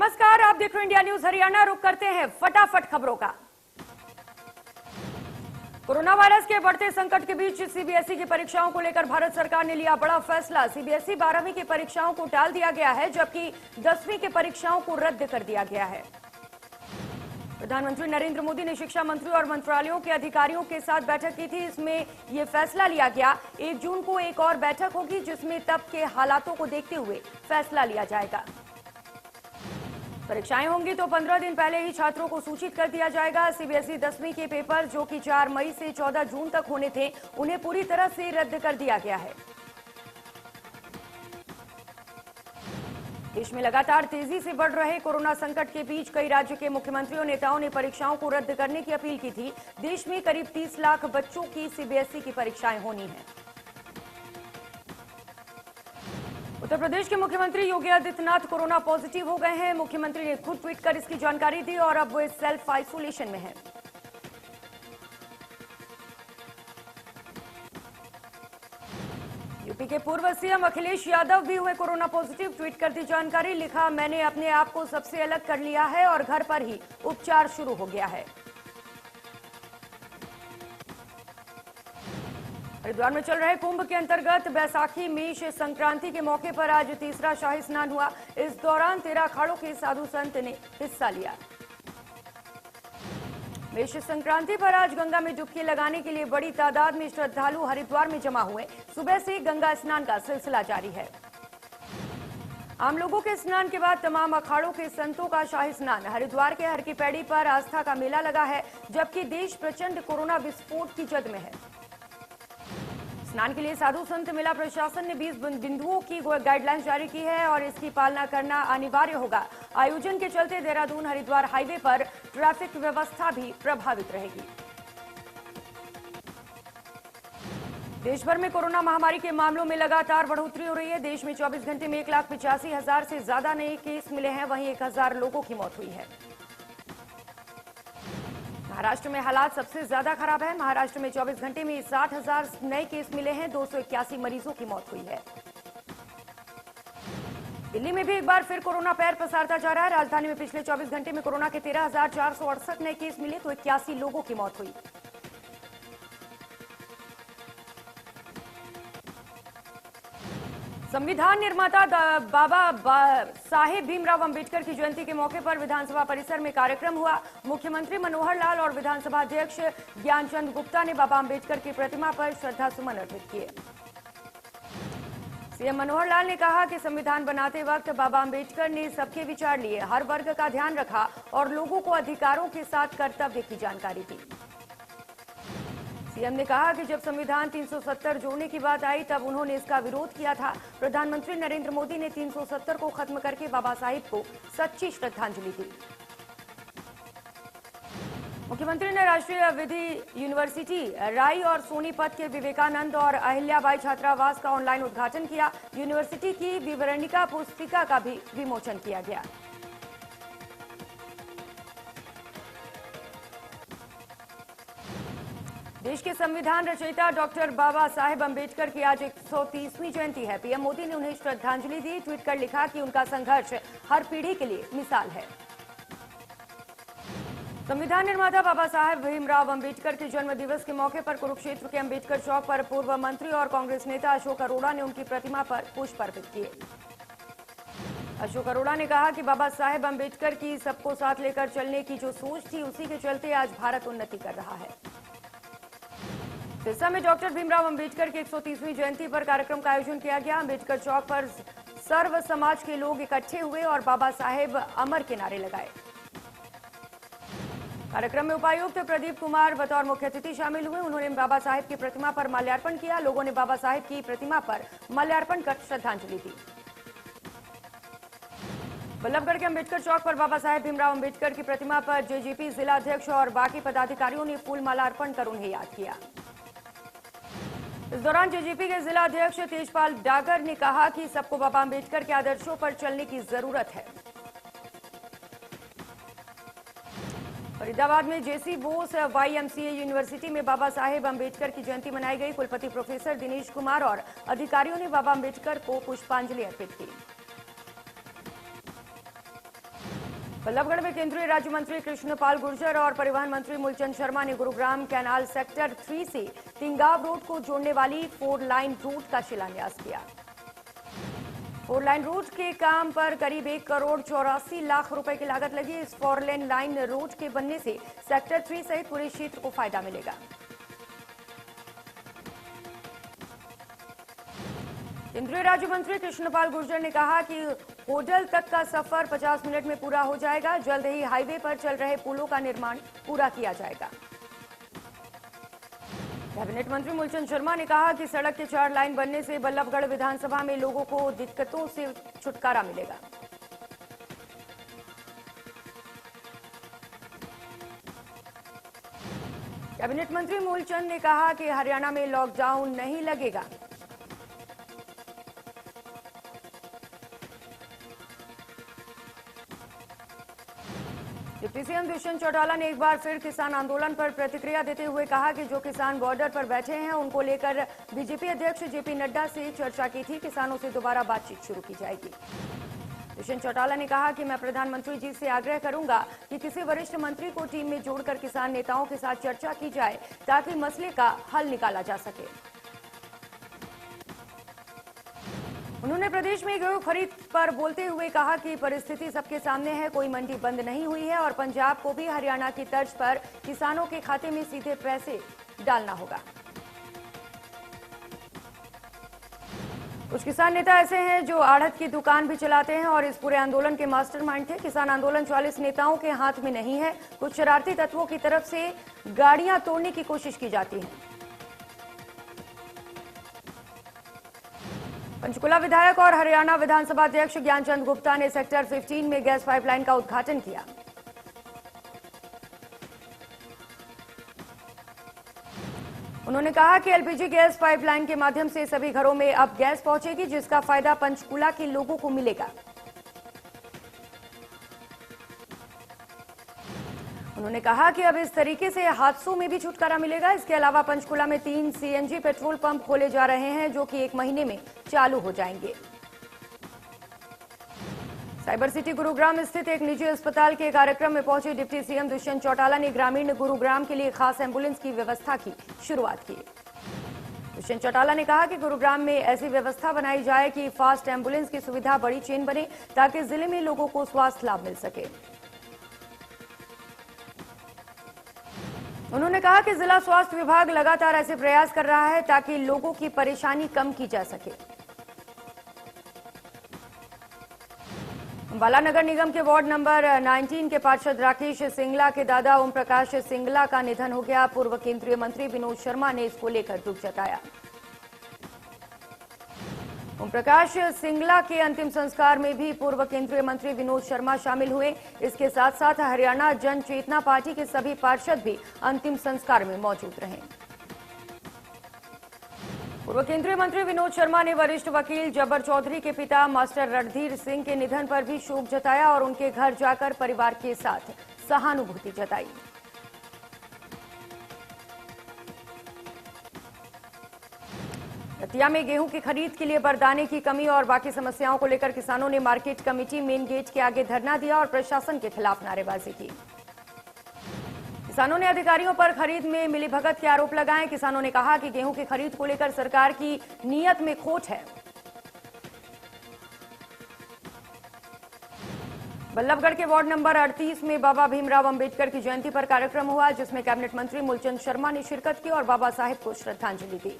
नमस्कार, आप देख रहे हैं इंडिया न्यूज हरियाणा। रुक करते हैं फटाफट खबरों का। कोरोना वायरस के बढ़ते संकट के बीच सीबीएसई की परीक्षाओं को लेकर भारत सरकार ने लिया बड़ा फैसला। सीबीएसई 12वीं की परीक्षाओं को टाल दिया गया है, जबकि 10वीं की परीक्षाओं को रद्द कर दिया गया है। प्रधानमंत्री नरेंद्र मोदी ने शिक्षा मंत्री और मंत्रालयों के अधिकारियों के साथ बैठक की थी। इसमें यह फैसला लिया गया। 1 जून को एक और बैठक होगी, जिसमें तब के हालातों को देखते हुए फैसला लिया जाएगा। परीक्षाएं होंगी तो 15 दिन पहले ही छात्रों को सूचित कर दिया जाएगा। सीबीएसई 10वीं के पेपर, जो कि 4 मई से 14 जून तक होने थे, उन्हें पूरी तरह से रद्द कर दिया गया है। देश में लगातार तेजी से बढ़ रहे कोरोना संकट के बीच कई राज्य के मुख्यमंत्रियों नेताओं ने परीक्षाओं को रद्द करने की अपील की थी। देश में करीब 30 लाख बच्चों की सीबीएसई की परीक्षाएं होनी हैं। उत्तर प्रदेश के मुख्यमंत्री योगी आदित्यनाथ कोरोना पॉजिटिव हो गए हैं। मुख्यमंत्री ने खुद ट्वीट कर इसकी जानकारी दी और अब वो सेल्फ आइसोलेशन में हैं। यूपी के पूर्व सीएम अखिलेश यादव भी हुए कोरोना पॉजिटिव। ट्वीट कर दी जानकारी, लिखा, मैंने अपने आप को सबसे अलग कर लिया है और घर पर ही उपचार शुरू हो गया है। हरिद्वार में चल रहे कुंभ के अंतर्गत बैसाखी मेष संक्रांति के मौके पर आज तीसरा शाही स्नान हुआ। इस दौरान 13 अखाड़ों के साधु संत ने हिस्सा लिया। मेष संक्रांति पर आज गंगा में डुबकी लगाने के लिए बड़ी तादाद में श्रद्धालु हरिद्वार में जमा हुए। सुबह से गंगा स्नान का सिलसिला जारी है। आम लोगों के स्नान के बाद तमाम अखाड़ों के संतों का शाही स्नान। हरिद्वार के हर की पैड़ी पर आस्था का मेला लगा है, जबकि देश प्रचंड कोरोना विस्फोट की जद में है। स्नान के लिए साधु संत मेला प्रशासन ने 20 बिंदुओं की गाइडलाइंस जारी की है और इसकी पालना करना अनिवार्य होगा। आयोजन के चलते देहरादून हरिद्वार हाईवे पर ट्रैफिक व्यवस्था भी प्रभावित रहेगी। देश भर में कोरोना महामारी के मामलों में लगातार बढ़ोतरी हो रही है। देश में 24 घंटे में 1,85,000 से ज्यादा नए केस मिले हैं, वहीं 1,000 लोगों की मौत हुई है। महाराष्ट्र में हालात सबसे ज्यादा खराब है। महाराष्ट्र में 24 घंटे में 60,000 नए केस मिले हैं, 281 मरीजों की मौत हुई है। दिल्ली में भी एक बार फिर कोरोना पैर पसारता जा रहा है। राजधानी में पिछले 24 घंटे में कोरोना के 13,468 नए केस मिले तो 81 लोगों की मौत हुई। संविधान निर्माता बाबा साहेब भीमराव अंबेडकर की जयंती के मौके पर विधानसभा परिसर में कार्यक्रम हुआ। मुख्यमंत्री मनोहर लाल और विधानसभा अध्यक्ष ज्ञानचंद गुप्ता ने बाबा अंबेडकर की प्रतिमा पर श्रद्धासुमन अर्पित किए। सीएम मनोहर लाल ने कहा कि संविधान बनाते वक्त बाबा अंबेडकर ने सबके विचार लिए, हर वर्ग का ध्यान रखा और लोगों को अधिकारों के साथ कर्तव्य की जानकारी दी। सीएम ने कहा कि जब संविधान 370 जोड़ने की बात आई तब उन्होंने इसका विरोध किया था। प्रधानमंत्री नरेंद्र मोदी ने 370 को खत्म करके बाबा साहिब को सच्ची श्रद्धांजलि दी। मुख्यमंत्री ने राष्ट्रीय विधि यूनिवर्सिटी राई और सोनीपत के विवेकानंद और अहिल्याबाई छात्रावास का ऑनलाइन उद्घाटन किया। यूनिवर्सिटी की विवरणिका पुस्तिका का भी विमोचन किया गया। देश के संविधान रचयिता डॉक्टर बाबा साहेब अंबेडकर की आज 130वीं जयंती है। पीएम मोदी ने उन्हें श्रद्धांजलि दी। ट्वीट कर लिखा कि उनका संघर्ष हर पीढ़ी के लिए मिसाल है। संविधान निर्माता बाबा साहेब भीमराव अंबेडकर के जन्म दिवस के मौके पर कुरुक्षेत्र के अंबेडकर चौक पर पूर्व मंत्री और कांग्रेस नेता अशोक अरोड़ा ने उनकी प्रतिमा पर पुष्प अर्पित किए। अशोक अरोड़ा ने कहा कि बाबा साहेब अंबेडकर की सबको साथ लेकर चलने की जो सोच थी, उसी के चलते आज भारत उन्नति कर रहा है। सिरसा में डॉक्टर भीमराव अंबेडकर की 130वीं जयंती पर कार्यक्रम का आयोजन किया गया। अंबेडकर चौक पर सर्व समाज के लोग इकट्ठे हुए और बाबा साहेब अमर के नारे लगाए। कार्यक्रम में उपायुक्त प्रदीप कुमार बतौर मुख्य अतिथि शामिल हुए। उन्होंने बाबा साहेब की प्रतिमा पर माल्यार्पण किया। लोगों ने बाबा साहेब की प्रतिमा पर माल्यार्पण कर श्रद्धांजलि दी। बल्लभगढ़ के अंबेडकर चौक पर बाबा साहेब भीमराव अंबेडकर की प्रतिमा पर जेजेपी जिला अध्यक्ष और बाकी पदाधिकारियों ने फूल माला अर्पण कर उन्हें याद किया। इस दौरान जेजेपी के जिला अध्यक्ष तेजपाल डागर ने कहा कि सबको बाबा अंबेडकर के आदर्शों पर चलने की जरूरत है। फरीदाबाद में जेसी बोस वाईएमसीए यूनिवर्सिटी में बाबा साहेब अंबेडकर की जयंती मनाई गई। कुलपति प्रोफेसर दिनेश कुमार और अधिकारियों ने बाबा अंबेडकर को पुष्पांजलि अर्पित की। बल्लभगढ़ में केंद्रीय राज्य मंत्री कृष्णपाल गुर्जर और परिवहन मंत्री मूलचंद शर्मा ने गुरुग्राम कैनाल सेक्टर 3 से तिंगाव रोड को जोड़ने वाली 4 लाइन रूट का शिलान्यास किया। 4 लाइन रूट के काम पर करीब 1 करोड़ 84 लाख रुपए की लागत लगी। इस 4 लेन लाइन रोड के बनने से सेक्टर 3 सहित पूरे क्षेत्र को फायदा मिलेगा। केंद्रीय राज्य मंत्री कृष्णपाल गुर्जर ने कहा कि होडल तक का सफर 50 मिनट में पूरा हो जाएगा। जल्द ही हाईवे पर चल रहे पुलों का निर्माण पूरा किया जाएगा। कैबिनेट मंत्री मूलचंद शर्मा ने कहा कि सड़क के 4 लाइन बनने से बल्लभगढ़ विधानसभा में लोगों को दिक्कतों से छुटकारा मिलेगा। कैबिनेट मंत्री मूलचंद ने कहा कि हरियाणा में लॉकडाउन नहीं लगेगा। डिप्टी सीएम दुष्यंत चौटाला ने एक बार फिर किसान आंदोलन पर प्रतिक्रिया देते हुए कहा कि जो किसान बॉर्डर पर बैठे हैं उनको लेकर बीजेपी अध्यक्ष जेपी नड्डा से चर्चा की थी। किसानों से दोबारा बातचीत शुरू की जाएगी। दुष्यंत चौटाला ने कहा कि मैं प्रधानमंत्री जी से आग्रह करूंगा कि किसी वरिष्ठ मंत्री को टीम में जोड़कर किसान नेताओं के साथ चर्चा की जाए ताकि मसले का हल निकाला जा सके। उन्होंने प्रदेश में गेहूं खरीद पर बोलते हुए कहा कि परिस्थिति सबके सामने है, कोई मंडी बंद नहीं हुई है और पंजाब को भी हरियाणा की तर्ज पर किसानों के खाते में सीधे पैसे डालना होगा। कुछ किसान नेता ऐसे हैं जो आढ़त की दुकान भी चलाते हैं और इस पूरे आंदोलन के मास्टरमाइंड थे। किसान आंदोलन 44 नेताओं के हाथ में नहीं है। कुछ शरारती तत्वों की तरफ से गाड़ियां तोड़ने की कोशिश की जाती है। पंचकुला विधायक और हरियाणा विधानसभा अध्यक्ष ज्ञानचंद गुप्ता ने सेक्टर 15 में गैस पाइपलाइन का उद्घाटन किया। उन्होंने कहा कि एलपीजी गैस पाइपलाइन के माध्यम से सभी घरों में अब गैस पहुंचेगी, जिसका फायदा पंचकुला के लोगों को मिलेगा। उन्होंने कहा कि अब इस तरीके से हादसों में भी छुटकारा मिलेगा। इसके अलावा पंचकुला में 3 सीएनजी पेट्रोल पंप खोले जा रहे हैं जो कि 1 महीने में चालू हो जाएंगे। साइबर सिटी गुरुग्राम स्थित एक निजी अस्पताल के कार्यक्रम में पहुंचे डिप्टी सीएम दुष्यंत चौटाला ने ग्रामीण गुरुग्राम के लिए खास एम्बुलेंस की व्यवस्था की शुरुआत की। दुष्यंत चौटाला ने कहा कि गुरुग्राम में ऐसी व्यवस्था बनाई जाए कि फास्ट एम्बुलेंस की सुविधा बड़ी चेन बने ताकि जिले में लोगों को स्वास्थ्य लाभ मिल सके। उन्होंने कहा कि जिला स्वास्थ्य विभाग लगातार ऐसे प्रयास कर रहा है ताकि लोगों की परेशानी कम की जा सके। अंबाला नगर निगम के वार्ड नंबर 19 के पार्षद राकेश सिंगला के दादा ओम प्रकाश सिंगला का निधन हो गया। पूर्व केंद्रीय मंत्री विनोद शर्मा ने इसको लेकर दुख जताया। ओम प्रकाश सिंगला के अंतिम संस्कार में भी पूर्व केंद्रीय मंत्री विनोद शर्मा शामिल हुए। इसके साथ साथ हरियाणा जन चेतना पार्टी के सभी पार्षद भी अंतिम संस्कार में मौजूद रहे। पूर्व केंद्रीय मंत्री विनोद शर्मा ने वरिष्ठ वकील जब्बर चौधरी के पिता मास्टर रणधीर सिंह के निधन पर भी शोक जताया और उनके घर जाकर परिवार के साथ सहानुभूति जताई। दतिया में गेहूं की खरीद के लिए बारदाने की कमी और बाकी समस्याओं को लेकर किसानों ने मार्केट कमेटी मेन गेट के आगे धरना दिया और प्रशासन के खिलाफ नारेबाजी की। किसानों ने अधिकारियों पर खरीद में मिलीभगत के आरोप लगाए। किसानों ने कहा कि गेहूं की खरीद को लेकर सरकार की नीयत में खोट है। बल्लभगढ़ के वार्ड नंबर 38 में बाबा भीमराव अंबेडकर की जयंती पर कार्यक्रम हुआ, जिसमें कैबिनेट मंत्री मूलचंद शर्मा ने शिरकत की और बाबा साहेब को श्रद्धांजलि दी।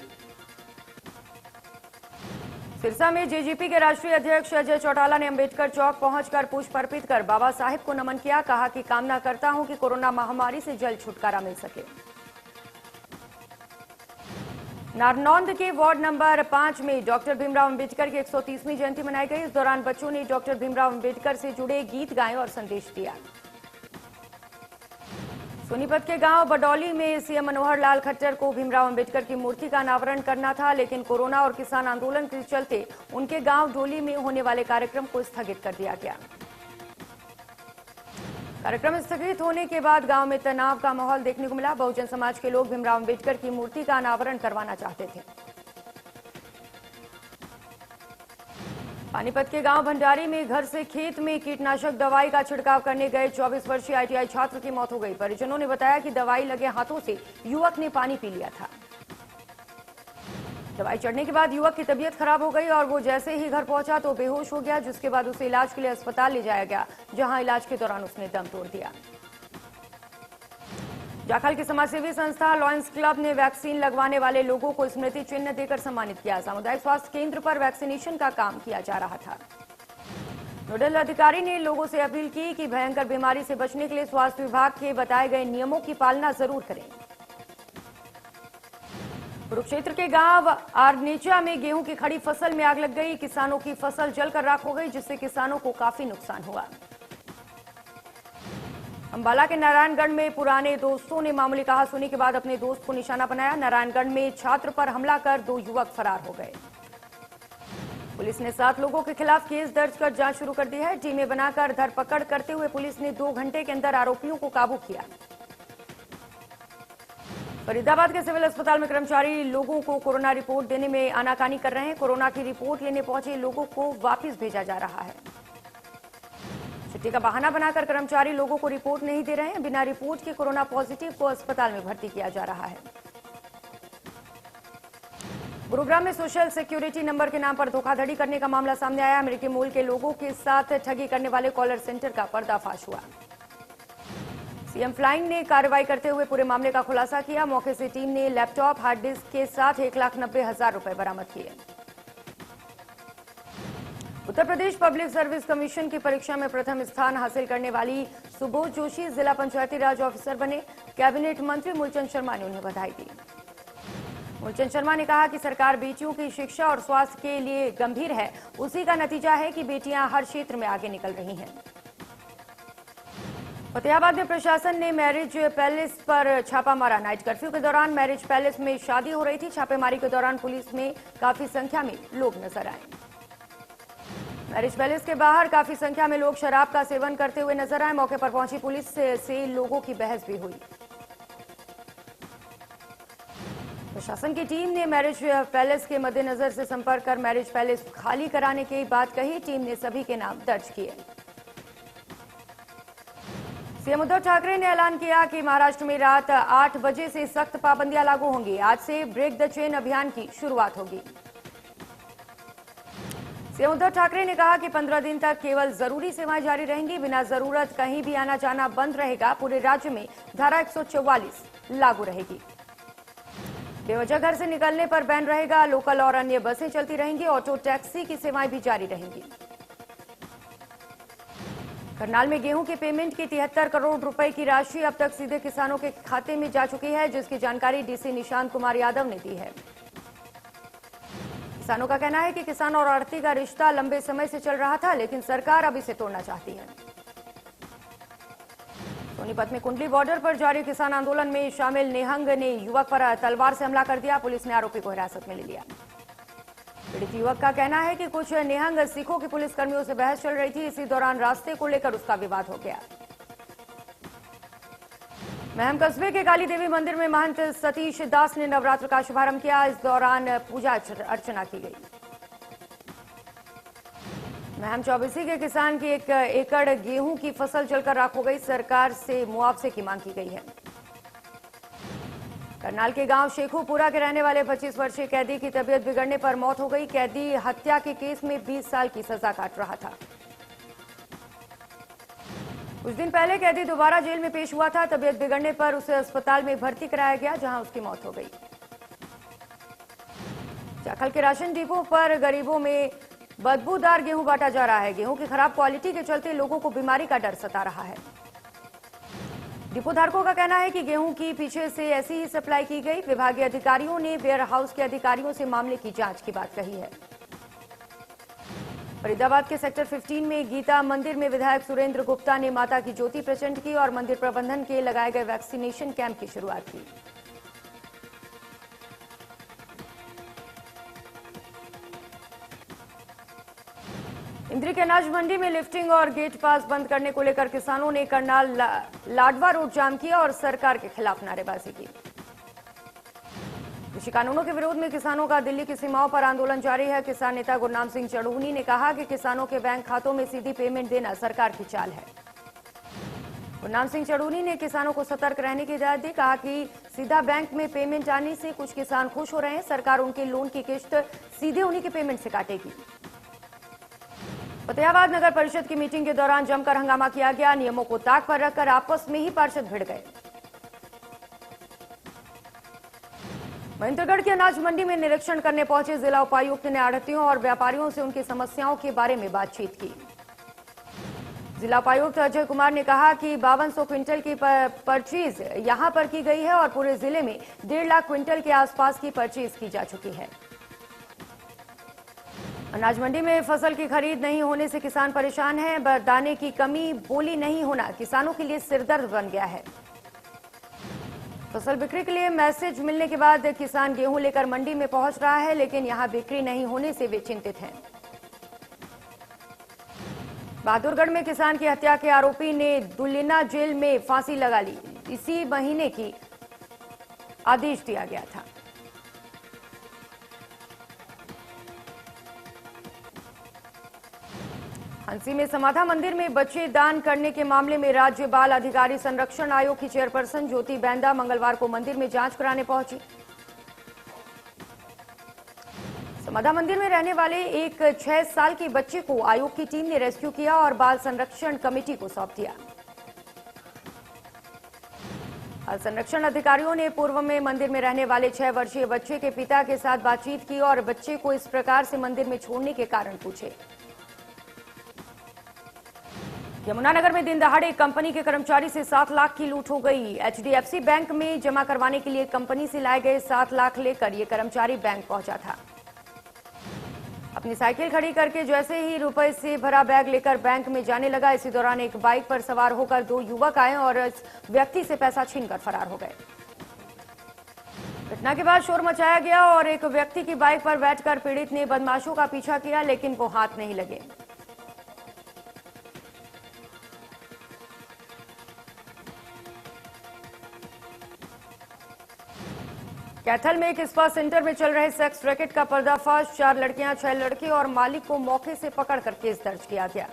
सिरसा में जेजेपी के राष्ट्रीय अध्यक्ष अजय चौटाला ने अंबेडकर चौक पहुंचकर पुष्प अर्पित कर बाबा साहेब को नमन किया। कहा कि कामना करता हूं कि कोरोना महामारी से जल्द छुटकारा मिल सके। नारनौंद के वार्ड नंबर 5 में डॉक्टर भीमराव अंबेडकर की 130वीं जयंती मनाई गई। इस दौरान बच्चों ने डॉक्टर भीमराव अंबेडकर से जुड़े गीत गाए और संदेश दिया। सोनीपत के गांव बडौली में सीएम मनोहर लाल खट्टर को भीमराव अंबेडकर की मूर्ति का अनावरण करना था, लेकिन कोरोना और किसान आंदोलन के चलते उनके गांव डोली में होने वाले कार्यक्रम को स्थगित कर दिया गया। कार्यक्रम स्थगित होने के बाद गांव में तनाव का माहौल देखने को मिला। बहुजन समाज के लोग भीमराव अंबेडकर की मूर्ति का अनावरण करवाना चाहते थे। पानीपत के गांव भंडारी में घर से खेत में कीटनाशक दवाई का छिड़काव करने गए 24 वर्षीय आईटीआई छात्र की मौत हो गई। परिजनों ने बताया कि दवाई लगे हाथों से युवक ने पानी पी लिया था। दवाई चढ़ने के बाद युवक की तबीयत खराब हो गई और वो जैसे ही घर पहुंचा तो बेहोश हो गया, जिसके बाद उसे इलाज के लिए अस्पताल ले जाया गया, जहां इलाज के दौरान उसने दम तोड़ दिया। जाखल की समाजसेवी संस्था लॉयंस क्लब ने वैक्सीन लगवाने वाले लोगों को स्मृति चिन्ह देकर सम्मानित किया। सामुदायिक स्वास्थ्य केंद्र पर वैक्सीनेशन का काम किया जा रहा था। नोडल अधिकारी ने लोगों से अपील की कि भयंकर बीमारी से बचने के लिए स्वास्थ्य विभाग के बताए गए नियमों की पालना जरूर करें। कुरुक्षेत्र के गांव आरनेचा में गेहूं की खड़ी फसल में आग लग गई। किसानों की फसल जलकर राख हो गई, जिससे किसानों को काफी नुकसान हुआ। अंबाला के नारायणगढ़ में पुराने दोस्तों ने मामूली कहासुनी के बाद अपने दोस्त को निशाना बनाया। नारायणगढ़ में छात्र पर हमला कर 2 युवक फरार हो गए। पुलिस ने 7 लोगों के खिलाफ केस दर्ज कर जांच शुरू कर दी है। टीमें बनाकर धरपकड़ करते हुए पुलिस ने 2 घंटे के अंदर आरोपियों को काबू किया। फरीदाबाद के सिविल अस्पताल में कर्मचारी लोगों को कोरोना रिपोर्ट देने में आनाकानी कर रहे हैं। कोरोना की रिपोर्ट लेने पहुंचे लोगों को वापस भेजा जा रहा है। छुट्टी का बहाना बनाकर कर्मचारी लोगों को रिपोर्ट नहीं दे रहे हैं। बिना रिपोर्ट के कोरोना पॉजिटिव को अस्पताल में भर्ती किया जा रहा है। गुरुग्राम में सोशल सिक्योरिटी नंबर के नाम पर धोखाधड़ी करने का मामला सामने आया। अमेरिकी मूल के लोगों के साथ ठगी करने वाले कॉलर सेंटर का पर्दाफाश हुआ। सीएम फ्लाइंग ने कार्रवाई करते हुए पूरे मामले का खुलासा किया। मौके से टीम ने लैपटॉप, हार्ड डिस्क के साथ 1,90,000 रुपए बरामद किए। Uttar Pradesh public service commission की परीक्षा में प्रथम स्थान हासिल करने वाली सुबोध जोशी जिला पंचायती राज ऑफिसर बने। कैबिनेट मंत्री मूलचंद शर्मा ने उन्हें बधाई दी। मूलचंद शर्मा ने कहा कि सरकार बेटियों की शिक्षा और स्वास्थ्य के लिए गंभीर है। उसी का नतीजा है कि बेटियां हर क्षेत्र में आगे निकल रही हैं। फतेहाबाद में प्रशासन ने मैरिज पैलेस पर छापा मारा। नाइट कर्फ्यू के दौरान मैरिज पैलेस में शादी हो रही थी। छापेमारी के दौरान पुलिस में काफी संख्या में लोग नजर आए। मैरिज पैलेस के बाहर काफी संख्या में लोग शराब का सेवन करते हुए नजर आए। मौके पर पहुंची पुलिस से लोगों की बहस भी हुई। प्रशासन की टीम ने मैरिज पैलेस के मद्देनजर से संपर्क कर मैरिज पैलेस खाली कराने की बात कही। टीम ने सभी के नाम दर्ज किए। सीएम उद्धव ठाकरे ने ऐलान किया कि महाराष्ट्र में रात 8 बजे से सख्त पाबंदियां लागू होंगी। आज से ब्रेक द चेन अभियान की शुरुआत होगी। सीएम उद्धव ठाकरे ने कहा कि 15 दिन तक केवल जरूरी सेवाएं जारी रहेंगी। बिना जरूरत कहीं भी आना जाना बंद रहेगा। पूरे राज्य में धारा 144 लागू रहेगी। बेवजह घर से निकलने पर बैन रहेगा। लोकल और अन्य बसें चलती रहेंगी। ऑटो टैक्सी की सेवाएं भी जारी रहेंगी। करनाल में गेहूं के पेमेंट की 73 करोड़ रुपए की राशि अब तक सीधे किसानों के खाते में जा चुकी है, जिसकी जानकारी डीसी निशांत कुमार यादव ने दी है। किसानों का कहना है कि किसान और आढ़ती का रिश्ता लंबे समय से चल रहा था, लेकिन सरकार अब इसे तोड़ना चाहती है। सोनीपत में कुंडली बॉर्डर पर जारी किसान आंदोलन में शामिल निहंग ने युवक पर तलवार से हमला कर दिया। पुलिस ने आरोपी को हिरासत में ले लिया। पीड़ित युवक का कहना है कि कुछ निहंग सिखों के पुलिसकर्मियों से बहस चल रही थी। इसी दौरान रास्ते को लेकर उसका विवाद हो गया। महम कस्बे के काली देवी मंदिर में महंत सतीश दास ने नवरात्र का शुभारंभ किया। इस दौरान पूजा अर्चना की गई। महम चौबीसी के किसान की 1 एकड़ गेहूं की फसल जलकर राख हो गई। सरकार से मुआवजे की मांग की गई है। करनाल के गांव शेखुपुरा के रहने वाले 25 वर्षीय कैदी की तबीयत बिगड़ने पर मौत हो गई। कैदी हत्या के केस में 20 साल की सजा काट रहा था। कुछ दिन पहले कैदी दोबारा जेल में पेश हुआ था। तबीयत बिगड़ने पर उसे अस्पताल में भर्ती कराया गया, जहां उसकी मौत हो गई। जाखल के राशन डिपो पर गरीबों में बदबूदार गेहूं बांटा जा रहा है। गेहूं की खराब क्वालिटी के चलते लोगों को बीमारी का डर सता रहा है। डिपो धारकों का कहना है कि गेहूं की पीछे से ऐसी ही सप्लाई की गई। विभागीय अधिकारियों ने वेयर हाउस के अधिकारियों से मामले की जांच की बात कही है। फरीदाबाद के सेक्टर 15 में गीता मंदिर में विधायक सुरेंद्र गुप्ता ने माता की ज्योति प्रचंड की और मंदिर प्रबंधन के लगाए गए वैक्सीनेशन कैंप की शुरुआत की। इंद्री के अनाज मंडी में लिफ्टिंग और गेट पास बंद करने को लेकर किसानों ने करनाल लाडवा रोड जाम किया और सरकार के खिलाफ नारेबाजी की। कृषि कानूनों के विरोध में किसानों का दिल्ली की सीमाओं पर आंदोलन जारी है। किसान नेता गुरनाम सिंह चढ़ूनी ने कहा कि किसानों के बैंक खातों में सीधी पेमेंट देना सरकार की चाल है। गुरनाम सिंह चढ़ूनी ने किसानों को सतर्क रहने की हिदायत दी। कहा कि सीधा बैंक में पेमेंट आने से कुछ किसान खुश हो रहे हैं, सरकार उनके लोन की किस्त सीधे उन्हीं के पेमेंट से काटेगी। फतेहाबाद नगर परिषद की मीटिंग के दौरान जमकर हंगामा किया गया। नियमों को ताक पर रखकर आपस में ही पार्षद भिड़ गए। महेंद्रगढ़ की अनाज मंडी में निरीक्षण करने पहुंचे जिला उपायुक्त ने आढ़तियों और व्यापारियों से उनकी समस्याओं के बारे में बातचीत की। जिला उपायुक्त अजय कुमार ने कहा कि 5200 क्विंटल की परचेज यहां पर की गई है और पूरे जिले में 1.5 लाख क्विंटल के आसपास की परचेज की जा चुकी है। अनाज मंडी में फसल की खरीद नहीं होने से किसान परेशान हैं। दाने की कमी, बोली नहीं होना किसानों के लिए सिरदर्द बन गया है। फसल बिक्री के लिए मैसेज मिलने के बाद किसान गेहूं लेकर मंडी में पहुंच रहा है, लेकिन यहां बिक्री नहीं होने से वे चिंतित हैं। बहादुरगढ़ में किसान की हत्या के आरोपी ने दुलिना जेल में फांसी लगा ली। इसी महीने की आदेश दिया गया था। हंसी में समाधा मंदिर में बच्चे दान करने के मामले में राज्य बाल अधिकारी संरक्षण आयोग की चेयरपर्सन ज्योति बैंदा मंगलवार को मंदिर में जांच कराने पहुंची। समाधा मंदिर में रहने वाले एक 6 साल के बच्चे को आयोग की टीम ने रेस्क्यू किया और बाल संरक्षण कमेटी को सौंप दिया। बाल संरक्षण अधिकारियों ने पूर्व में मंदिर में रहने वाले 6 वर्षीय बच्चे के पिता के साथ बातचीत की और बच्चे को इस प्रकार से मंदिर में छोड़ने के कारण पूछे। यमुनानगर में दिन दहाड़े एक कंपनी के कर्मचारी से 7 लाख की लूट हो गई। एचडीएफसी बैंक में जमा करवाने के लिए कंपनी से लाए गए 7 लाख लेकर ये कर्मचारी बैंक पहुंचा था। अपनी साइकिल खड़ी करके जैसे ही रुपए से भरा बैग लेकर बैंक में जाने लगा, इसी दौरान एक बाइक पर सवार होकर 2 युवक आए और इस व्यक्ति से पैसा छीनकर फरार हो गए। घटना के बाद शोर मचाया गया और एक व्यक्ति की बाइक पर बैठकर पीड़ित ने बदमाशों का पीछा किया, लेकिन वो हाथ नहीं लगे। कैथल में एक स्पा सेंटर में चल रहे सेक्स रैकेट का पर्दाफाश। 4 लड़कियां, 6 लड़के और मालिक को मौके से पकड़कर केस दर्ज किया गया।